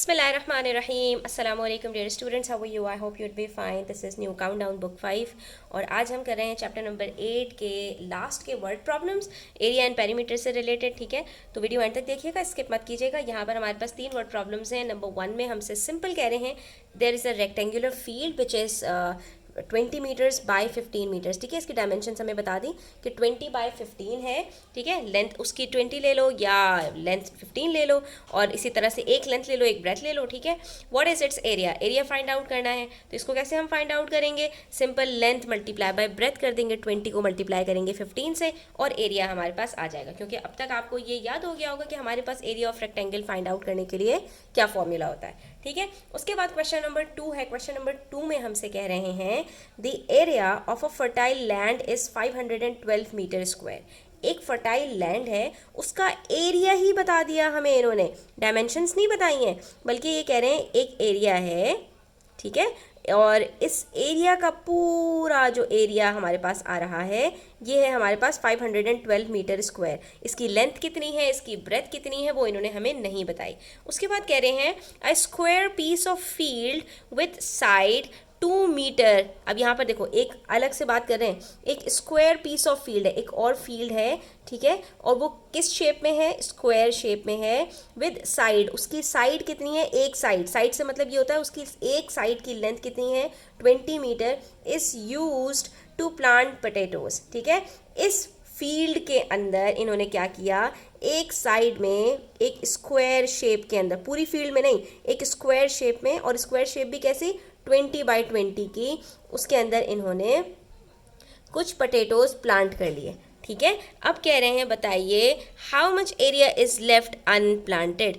बिस्मिल्लाहिर्रहमानिर्रहीम अस्सलाम वालेकुम dear students, how are you? I hope you will be fine. This is new countdown book 5 और आज हम कर रहे हैं चैप्टर नंबर 8 के लास्ट के word problems area and perimeter से रिलेटेड। ठीक है, तो वीडियो एंड तक देखिएगा, स्किप मत कीजिएगा। यहाँ पर हमारे पास 3 वर्ड प्रॉब्लम्स हैं। नंबर 1 में हमसे सिंपल कह रहे हैं there is a rectangular field which is 20 metres by 15 metres. ठीक है, इसकी डायमेंशन हमें बता दी कि 20 बाय 15 है। ठीक है, लेंथ उसकी 20 ले लो या लेंथ 15 ले लो, और इसी तरह से एक लेंथ ले लो, एक ब्रेथ ले लो। ठीक है, what is it's area, area find out करना है। तो इसको कैसे हम फाइंड आउट करेंगे? Simple length multiply by breath कर देंगे, 20 को मल्टीप्लाई करेंगे 15 से और एरिया हमारे पास आ जाएगा। क्योंकि अब तक आपको ये याद हो गया होगा कि हमारे पास area of rectangle find out करने के लिए क्या फॉर्मूला होता है। ठीक है, उसके बाद क्वेश्चन नंबर 2 है। क्वेश्चन नंबर 2 में हमसे कह रहे हैं the area of a fertile land is 512 metre square. एक फर्टाइल लैंड है, उसका एरिया ही बता दिया हमें इन्होंने, डायमेंशंस नहीं बताई हैं, बल्कि ये कह रहे हैं एक एरिया है। ठीक है, और इस एरिया का पूरा जो एरिया हमारे पास आ रहा है ये है हमारे पास 512 मीटर स्क्वायर। इसकी लेंथ कितनी है, इसकी ब्रेथ कितनी है, वो इन्होंने हमें नहीं बताई। उसके बाद कह रहे हैं a square piece of field with side 2 metre. अब यहाँ पर देखो, एक अलग से बात कर रहे हैं, एक स्क्वायर पीस ऑफ फील्ड है, एक और फील्ड है। ठीक है, और वो किस शेप में है? स्क्वायर शेप में है विद साइड। उसकी साइड कितनी है? एक साइड। साइड से मतलब ये होता है उसकी एक साइड की लेंथ कितनी है? 20 metre is used to plant potatoes. ठीक है, इस फील्ड के अंदर इन्होंने क्या किया, एक साइड में एक स्क्वायर शेप के अंदर, पूरी फील्ड में नहीं, एक स्क्वायर शेप में, और स्क्वायर शेप भी कैसी? 20 बाई 20 की, उसके अंदर इन्होंने कुछ पोटैटोज प्लांट कर लिए। ठीक है, अब कह रहे हैं बताइए how much area is left unplanted,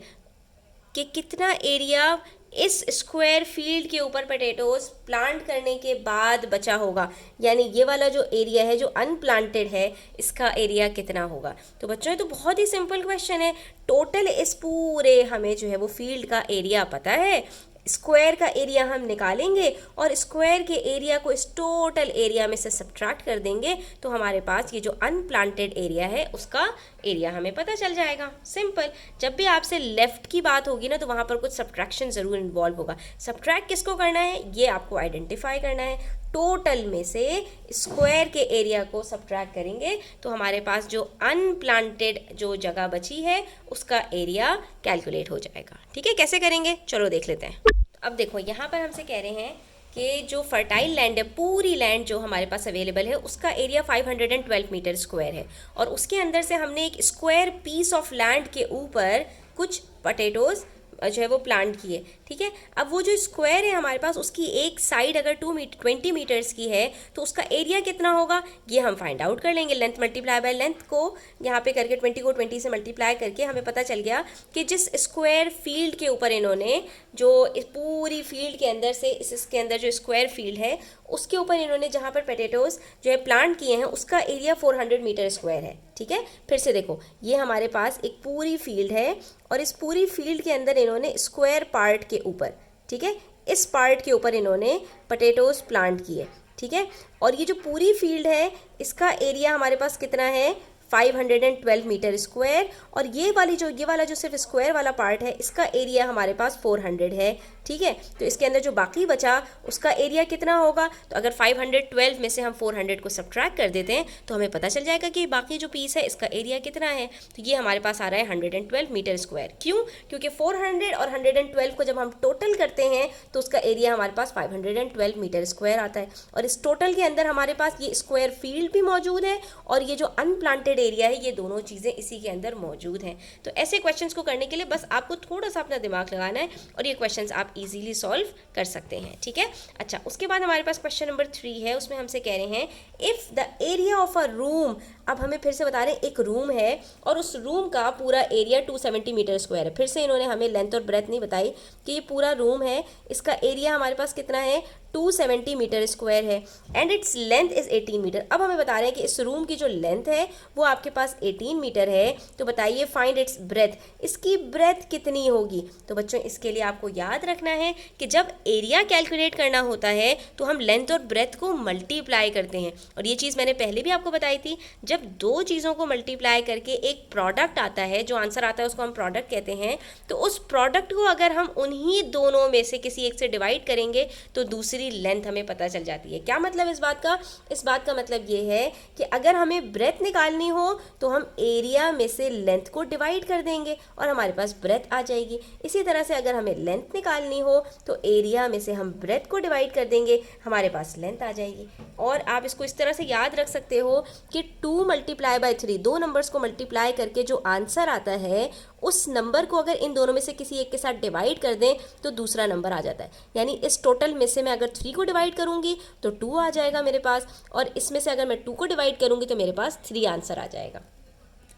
कि कितना एरिया इस स्क्वायर फील्ड के ऊपर पोटैटोज प्लांट करने के बाद बचा होगा। यानी ये वाला जो एरिया है जो अनप्लांटेड है, इसका एरिया कितना होगा। तो बच्चों ये तो बहुत ही सिंपल क्वेश्चन है। टोटल इस पूरे हमें जो है वो फील्ड का एरिया पता है, स्क्वायर का एरिया हम निकालेंगे और स्क्वायर के एरिया को इस टोटल एरिया में से सब्ट्रैक्ट कर देंगे, तो हमारे पास ये जो अनप्लांटेड एरिया है उसका एरिया हमें पता चल जाएगा। सिंपल। जब भी आपसे लेफ्ट की बात होगी ना, तो वहाँ पर कुछ सब्ट्रैक्शन ज़रूर इन्वॉल्व होगा। सब्ट्रैक्ट किसको करना है, ये आपको आइडेंटिफाई करना है। टोटल में से स्क्वायर के एरिया को सब्ट्रैक्ट करेंगे तो हमारे पास जो अनप्लांटेड जो जगह बची है उसका एरिया कैलकुलेट हो जाएगा। ठीक है, कैसे करेंगे चलो देख लेते हैं। अब देखो, यहाँ पर हमसे कह रहे हैं कि जो फर्टाइल लैंड है, पूरी लैंड जो हमारे पास अवेलेबल है, उसका एरिया 512 मीटर स्क्वायर है, और उसके अंदर से हमने एक स्क्वायर पीस ऑफ लैंड के ऊपर कुछ पोटैटोज जो है वो प्लांट किए। ठीक है, अब वो जो स्क्वायर है हमारे पास, उसकी एक साइड अगर 20 मीटर्स की है तो उसका एरिया कितना होगा ये हम फाइंड आउट कर लेंगे। लेंथ मल्टीप्लाई बाय लेंथ को यहाँ पे करके 20 को 20 से मल्टीप्लाई करके हमें पता चल गया कि जिस स्क्वायर फील्ड के ऊपर इन्होंने जो इस पूरी फील्ड के अंदर से इसके अंदर जो स्क्वायर फील्ड है उसके ऊपर इन्होंने जहाँ पर पोटैटोज जो है प्लांट किए हैं, उसका एरिया 400 मीटर स्क्वायर है। ठीक है, फिर से देखो, ये हमारे पास एक पूरी फील्ड है और इस पूरी फील्ड के अंदर इन्होंने स्क्वायर पार्ट के ऊपर, ठीक है, इस पार्ट के ऊपर इन्होंने पोटैटोज प्लांट किए। ठीक है, और ये जो पूरी फील्ड है इसका एरिया हमारे पास कितना है? 512 मीटर स्क्वायर, और ये वाला जो सिर्फ स्क्वायर वाला पार्ट है इसका एरिया हमारे पास 400 है। ठीक है, तो इसके अंदर जो बाकी बचा उसका एरिया कितना होगा? तो अगर 512 में से हम 400 को सब्ट्रैक्ट कर देते हैं तो हमें पता चल जाएगा कि बाकी जो पीस है इसका एरिया कितना है। तो ये हमारे पास आ रहा है 112 मीटर स्क्वायर। क्यों? क्योंकि 400 और 112 को जब हम टोटल करते हैं तो उसका एरिया हमारे पास 512 मीटर स्क्वायर आता है, और इस टोटल के अंदर हमारे पास ये स्क्वायर फील्ड भी मौजूद है और ये जो अनप्लांटेड एरिया है, ये दोनों चीज़ें इसी के अंदर मौजूद हैं। तो ऐसे क्वेश्चंस को करने के लिए बस आपको थोड़ा सा अपना दिमाग लगाना है और ये क्वेश्चंस आप इजीली सॉल्व कर सकते हैं। ठीक है, अच्छा, उसके बाद हमारे पास क्वेश्चन नंबर 3 है। उसमें हमसे कह रहे हैं if the area of a room, अब हमें फिर से बता रहे हैं एक रूम है और उस रूम का पूरा एरिया 270 मीटर स्क्वायर है। फिर से इन्होंने हमें लेंथ और ब्रेथ नहीं बताई कि ये पूरा रूम है, इसका एरिया हमारे पास कितना है? 270 मीटर स्क्वायर है and its length is 18 metre. अब हमें बता रहे हैं कि इस रूम की जो लेंथ है वो आपके पास 18 मीटर है, तो बताइए फाइंड इट्स ब्रेथ, इसकी ब्रेथ कितनी होगी। तो बच्चों इसके लिए आपको याद रखना है कि जब एरिया कैलकुलेट करना होता है तो हम लेंथ और ब्रेथ को मल्टीप्लाई करते हैं, और ये चीज़ मैंने पहले भी आपको बताई थी, जब दो चीज़ों को मल्टीप्लाई करके एक प्रोडक्ट आता है, जो आंसर आता है उसको हम प्रोडक्ट कहते हैं, तो उस प्रोडक्ट को अगर हम उन्हीं दोनों में से किसी एक से डिवाइड करेंगे तो दूसरी लेंथ हमें पता चल जाती है। क्या मतलब इस बात का? इस बात का मतलब ये है कि अगर हमें ब्रेथ निकालनी हो तो हम एरिया में से लेंथ को डिवाइड कर देंगे और हमारे पास ब्रेथ आ जाएगी। इसी तरह से अगर हमें लेंथ निकालनी हो तो एरिया में से हम ब्रेथ को डिवाइड कर देंगे, हमारे पास लेंथ आ जाएगी। और आप इसको इस तरह से याद रख सकते हो कि 2 मल्टीप्लाई बाय 3, दो नंबर्स को मल्टीप्लाई करके जो आंसर आता है उस नंबर को अगर इन दोनों में से किसी एक के साथ डिवाइड कर दें तो दूसरा नंबर आ जाता है। यानी इस टोटल में से मैं अगर 3 को डिवाइड करूंगी तो 2 आ जाएगा मेरे पास, और इसमें से अगर मैं 2 को डिवाइड करूंगी तो मेरे पास 3 आंसर आ जाएगा।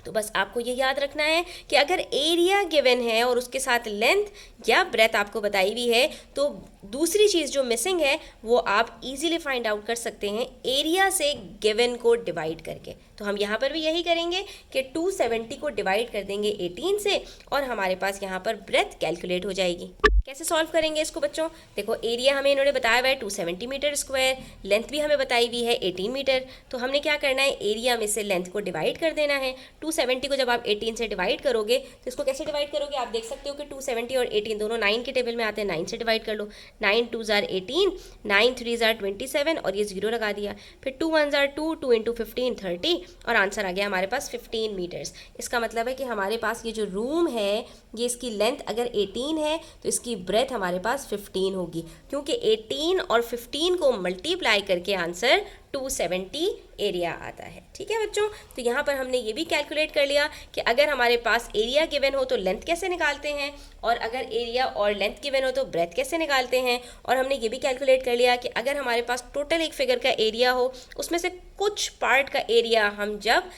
तो बस आपको ये याद रखना है कि अगर एरिया गिवन है और उसके साथ लेंथ या ब्रेथ आपको बताई हुई है तो दूसरी चीज़ जो मिसिंग है वो आप इजीली फाइंड आउट कर सकते हैं एरिया से गिवन को डिवाइड करके। तो हम यहाँ पर भी यही करेंगे कि 270 को डिवाइड कर देंगे 18 से और हमारे पास यहाँ पर ब्रेथ कैलकुलेट हो जाएगी। कैसे सॉल्व करेंगे इसको बच्चों? देखो एरिया हमें इन्होंने बताया हुआ है 270 मीटर स्क्वायर, लेंथ भी हमें बताई हुई है 18 मीटर। तो हमने क्या करना है, एरिया में से लेंथ को डिवाइड कर देना है। 270 को जब आप 18 से डिवाइड करोगे तो इसको कैसे डिवाइड करोगे? आप देख सकते हो कि 270 और 18 दोनों 9 के टेबल में आते हैं, 9 से डिवाइड कर लो। 9 2 ज़ार 18, 9 3 ज़ार 27 और ये 0 लगा दिया। फिर 2 1 ज़ार 2, 2 इंटू 15 30 और आंसर आ गया हमारे पास 15 मीटर्स। इसका मतलब है कि हमारे पास ये जो रूम है ये इसकी लेंथ अगर 18 है तो इसकी ब्रेथ हमारे पास 15 होगी, क्योंकि 18 और 15 को मल्टीप्लाई करके आंसर 270 एरिया आता है। ठीक है बच्चों, तो यहाँ पर हमने ये भी कैलकुलेट कर लिया कि अगर हमारे पास एरिया गिवन हो तो लेंथ कैसे निकालते हैं, और अगर एरिया और लेंथ गिवन हो तो ब्रेथ कैसे निकालते हैं। और हमने ये भी कैलकुलेट कर लिया कि अगर हमारे पास टोटल एक फिगर का एरिया हो उसमें से कुछ पार्ट का एरिया हम जब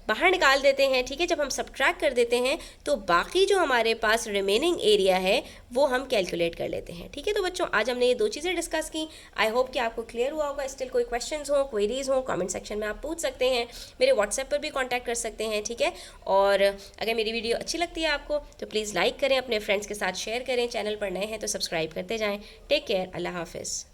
बाहर निकाल देते हैं, ठीक है, जब हम सब्ट्रैक्ट कर देते हैं तो बाकी जो हमारे पास रिमेनिंग एरिया है वो हम कैलकुलेट कर लेते हैं। ठीक है, तो बच्चों आज हमने ये दो चीज़ें डिस्कस की। आई होप कि आपको क्लियर हुआ होगा। स्टिल कोई क्वेश्चंस हो, क्वेरीज हो, कमेंट सेक्शन में आप पूछ सकते हैं, मेरे व्हाट्सएप पर भी कांटेक्ट कर सकते हैं। ठीक है, और अगर मेरी वीडियो अच्छी लगती है आपको तो प्लीज़ लाइक करें, अपने फ्रेंड्स के साथ शेयर करें, चैनल पर नए हैं तो सब्सक्राइब करते जाएँ। टेक केयर, अल्लाह हाफिज़।